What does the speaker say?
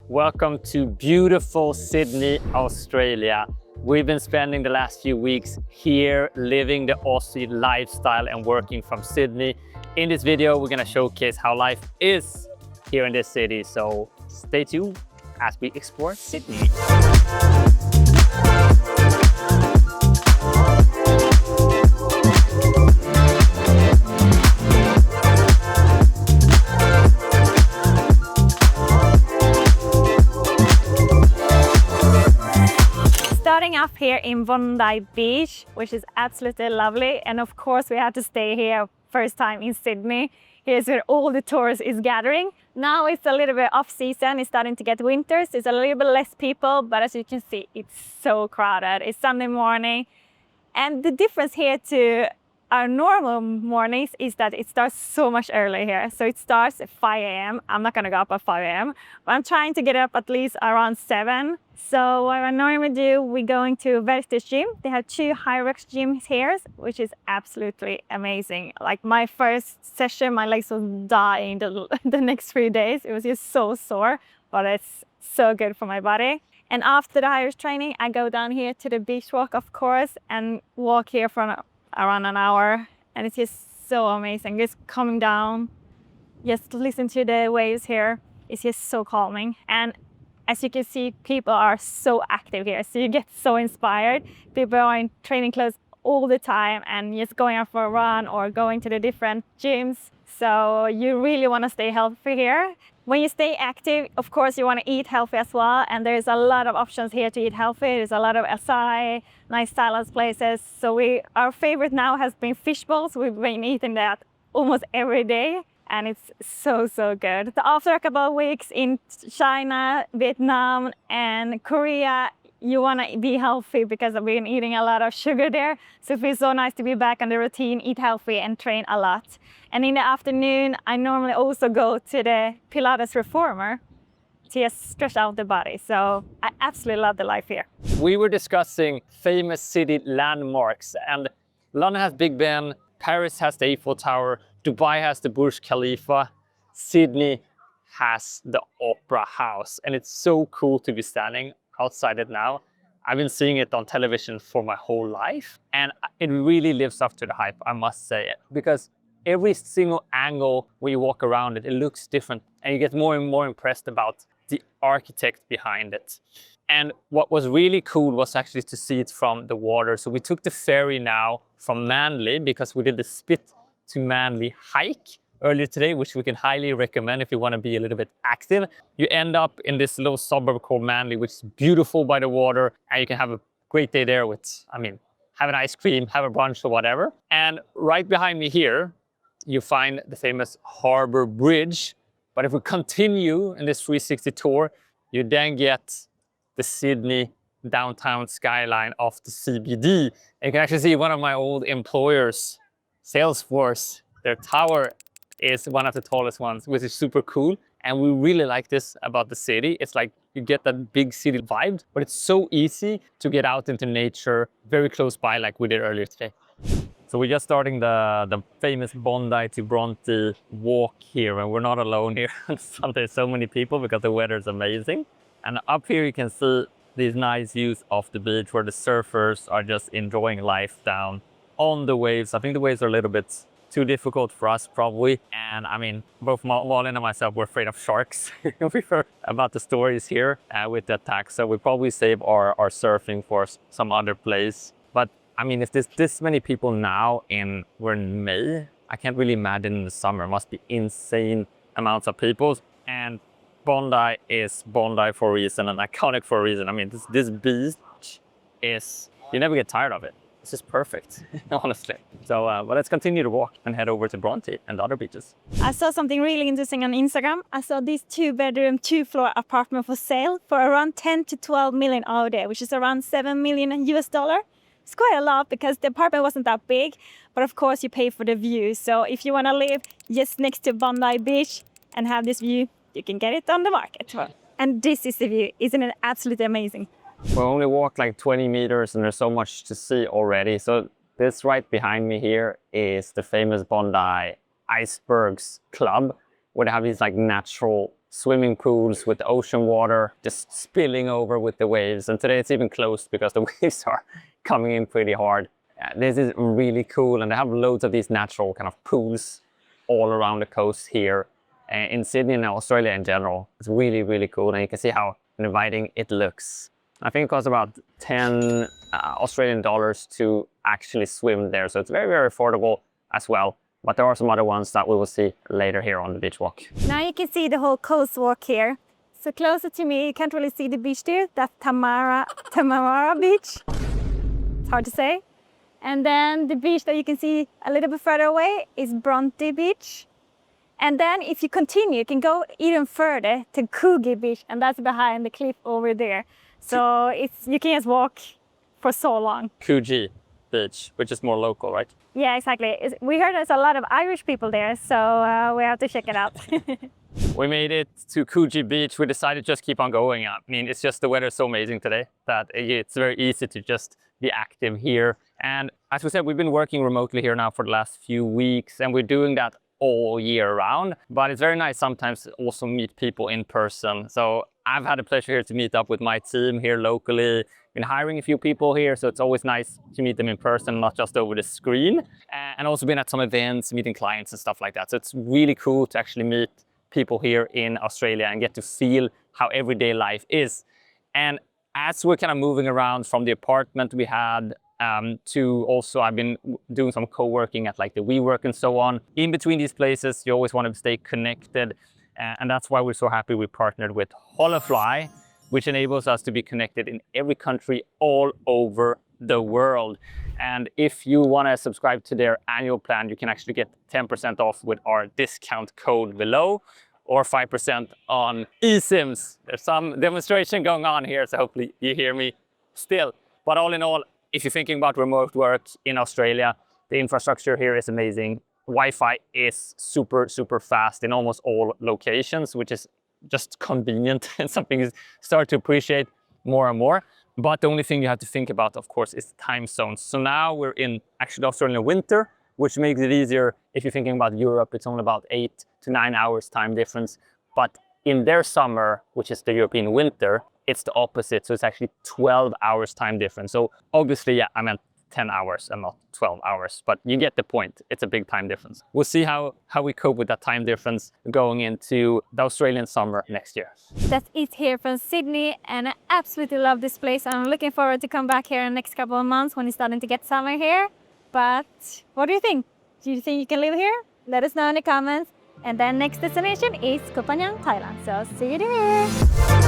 Welcome to beautiful Sydney, Australia. We've been spending the last few weeks here living the Aussie lifestyle and working from Sydney. In this video, we're gonna showcase how life is here in this city. So stay tuned as we explore Sydney. Starting off here in Bondi Beach, which is absolutely lovely. And of course, we had to stay here first time in Sydney. Here's where all the tourists is gathering. Now it's a little bit off season. It's starting to get winter, so it's a little bit less people. But as you can see, it's so crowded. It's Sunday morning. And the difference here to our normal mornings is that it starts so much earlier here. So it starts at 5 a.m. I'm not gonna go up at 5 a.m. but I'm trying to get up at least around 7. So what I normally do, we're going to Vertis gym. They have 2 HYROX gyms here, which is absolutely amazing. Like my first session, my legs were dying the next 3 days. It was just so sore, but it's so good for my body. And after the HYROX training, I go down here to the beach walk, of course, and walk here for around an hour. And it's just so amazing. Just coming down, just listen to the waves here. It's just so calming. And as you can see, people are so active here. So you get so inspired. People are in training clothes all the time and just going out for a run or going to the different gyms. So you really want to stay healthy here. When you stay active, of course, you want to eat healthy as well. And there's a lot of options here to eat healthy. There's a lot of acai, nice salads places. So our favorite now has been fish balls. We've been eating that almost every day. And it's so, so good. So after a couple of weeks in China, Vietnam, and Korea, you want to be healthy because I've been eating a lot of sugar there. So it feels so nice to be back on the routine, eat healthy and train a lot. And in the afternoon, I normally also go to the Pilates reformer to just stretch out the body. So I absolutely love the life here. We were discussing famous city landmarks, and London has Big Ben, Paris has the Eiffel Tower, Dubai has the Burj Khalifa, Sydney has the Opera House, and it's so cool to be standing outside it now. I've been seeing it on television for my whole life, and it really lives up to the hype, I must say, because every single angle when you walk around it, it looks different, and you get more and more impressed about the architect behind it. And what was really cool was actually to see it from the water. So we took the ferry now from Manly because we did the Spit to Manly hike earlier today, which we can highly recommend if you want to be a little bit active. You end up in this little suburb called Manly, which is beautiful by the water, and you can have a great day there with, have an ice cream, have a brunch or whatever. And right behind me here, you find the famous Harbour Bridge. But if we continue in this 360 tour, you then get the Sydney downtown skyline of the CBD. And you can actually see one of my old employers, Salesforce, their tower is one of the tallest ones, which is super cool. And we really like this about the city. It's like you get that big city vibe, but it's so easy to get out into nature very close by like we did earlier today. So we're just starting the famous Bondi to Bronte walk here, and we're not alone here. There's so many people because the weather is amazing. And up here you can see these nice views of the beach where the surfers are just enjoying life down on the waves. I think the waves are a little bit too difficult for us probably. And both Malin and myself were afraid of sharks. We heard about the stories here with the attack. So we probably save our surfing for some other place. But if there's this many people now we're in May, I can't really imagine in the summer. It must be insane amounts of people. And Bondi is Bondi for a reason and iconic for a reason. This beach is, you never get tired of it. It's just perfect, honestly. So, but let's continue to walk and head over to Bronte and the other beaches. I saw something really interesting on Instagram. I saw this 2-bedroom, 2-floor apartment for sale for around 10 to 12 million out there, which is around $7 million US. It's quite a lot because the apartment wasn't that big, but of course you pay for the view. So if you want to live just next to Bondi Beach and have this view, you can get it on the market. And this is the view. Isn't it absolutely amazing? We only walked like 20 meters and there's so much to see already. So this right behind me here is the famous Bondi Icebergs Club, where they have these like natural swimming pools with the ocean water just spilling over with the waves. And today it's even closed because the waves are coming in pretty hard. This is really cool, and they have loads of these natural kind of pools all around the coast here in Sydney and Australia in general. It's really, really cool, and you can see how inviting it looks. I think it costs about 10 Australian dollars to actually swim there, so it's very, very affordable as well. But there are some other ones that we will see later here on the beach walk. Now you can see the whole coast walk here. So closer to me, you can't really see the beach there. That's Tamara Beach. It's hard to say. And then the beach that you can see a little bit further away is Bondi Beach. And then if you continue, you can go even further to Coogee Beach, and that's behind the cliff over there. So you can just walk for so long. Coogee Beach, which is more local, right? Yeah, exactly. We heard there's a lot of Irish people there, so we have to check it out. We made it to Coogee Beach. We decided to just keep on going. I mean, it's just the weather is so amazing today that it's very easy to just be active here. And as we said, we've been working remotely here now for the last few weeks, and we're doing that all year round. But it's very nice sometimes to also meet people in person. So I've had the pleasure here to meet up with my team here locally. Been hiring a few people here, so it's always nice to meet them in person, not just over the screen. And also been at some events, meeting clients and stuff like that. So it's really cool to actually meet people here in Australia and get to feel how everyday life is. And as we're kind of moving around from the apartment we had to also I've been doing some co-working at like the WeWork and so on. In between these places, you always want to stay connected. And that's why we're so happy we partnered with Holofly, which enables us to be connected in every country all over the world. And if you want to subscribe to their annual plan, you can actually get 10% off with our discount code below, or 5% on eSIMs. There's some demonstration going on here, so hopefully you hear me still. But all in all, if you're thinking about remote work in Australia, the infrastructure here is amazing. Wi-Fi is super, super fast in almost all locations, which is just convenient and something you start to appreciate more and more. But the only thing you have to think about, of course, is time zones. So now we're in actually Australian winter, which makes it easier. If you're thinking about Europe, it's only about 8 to 9 hours time difference. But in their summer, which is the European winter, it's the opposite. So it's actually 12 hours time difference. So obviously, yeah, I meant 10 hours and not 12 hours, but you get the point. It's a big time difference. We'll see how we cope with that time difference going into the Australian summer next year. That's it here from Sydney, and I absolutely love this place. I'm looking forward to come back here in the next couple of months when it's starting to get summer here. But what do you think? Do you think you can live here? Let us know in the comments. And then next destination is Koh Phangan, Thailand. So see you there.